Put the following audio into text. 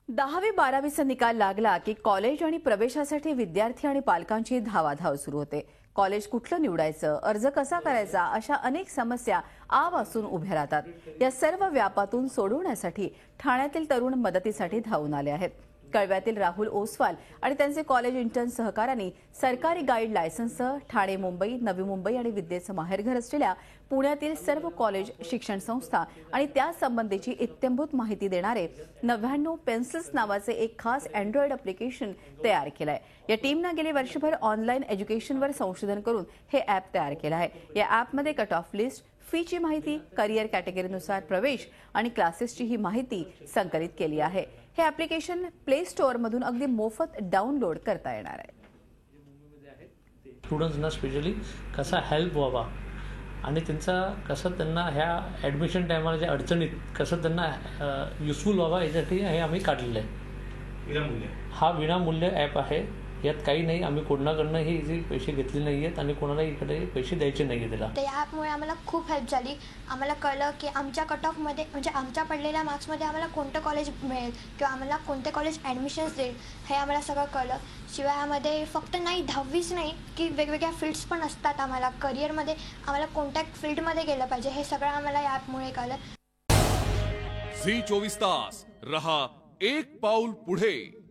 10वी-12वीचा निकाल लागला की कॉलेज आणि प्रवेशासाठी विद्यार्थी आणि पालकांची धावाधाव सुरू होते. कॉलेज कुठलं निवडायचं, अर्ज कसा करायचा, अशा अनेक समस्या आवासून उभ्या राहतात. या सर्व व्यापातून सोडवण्यासाठी ठाण्यातील तरुण मदतीसाठी धावून आले आहेत. कळव्यातील राहुल ओसवाल आणि त्यांचे कॉलेज इंटर्न सहकाऱ्यांनी सरकारी गाईड लायसन्ससह ठाणे, मुंबई, नवी मुंबई आणि विद्येचं माहेरघर असलेल्या पुण्यातील सर्व कॉलेज, शिक्षण संस्था आणि त्यासंबंधीची इत्थंभूत माहिती देणारे 99 पेन्सिल्स नावाचे एक खास अँड्रॉइड ॲप्लिकेशन तयार केलं आहे. या टीमनं गेली वर्षभर ऑनलाईन एज्युकेशनवर संशोधन करून हे ॲप तयार केलं आहे. या ॲपमध्ये कट ऑफ लिस्ट, फीची माहिती, करिअर कॅटेगरीनुसार प्रवेश आणि क्लासेसची ही माहिती संकलित केली आहे. हे ॲप्लिकेशन प्ले स्टोअरमधून अगदी मोफत डाउनलोड करता येणार आहे. स्टुडंट्सना स्पेशली कसा हेल्प व्हावा आणि त्यांना ह्या ॲडमिशन टायमाला ज्या अडचणीत कसं त्यांना युजफुल व्हावा यासाठी हे आम्ही काढलेलं आहे. हा विनामूल्य ॲप आहे. यात काही नाही, आम्ही कोणाकडनं हे पैसे घेतले नाही आहेत आणि कोणाला इकडे पैसे द्यायचे नाही आहेत. त्याला त्या ॲपमुळे आम्हाला खूप हेल्प झाली. आम्हाला कळलं की आमच्या कट ऑफमध्ये म्हणजे आमच्या पडलेल्या मार्क्समध्ये आम्हाला कोणतं कॉलेज मिळेल किंवा आम्हाला कोणते कॉलेज ॲडमिशन्स देईल हे आम्हाला सगळं कळलं. शिवाय यामध्ये फक्त नाही 10वीच नाही की वेगवेगळ्या फील्ड्स पण असतात. आम्हाला करिअरमध्ये आम्हाला कोणत्या फील्डमध्ये गेलं पाहिजे हे सगळं आम्हाला या ॲपमुळे कळलं. झी 24 तास रहा एक पाऊल पुढे.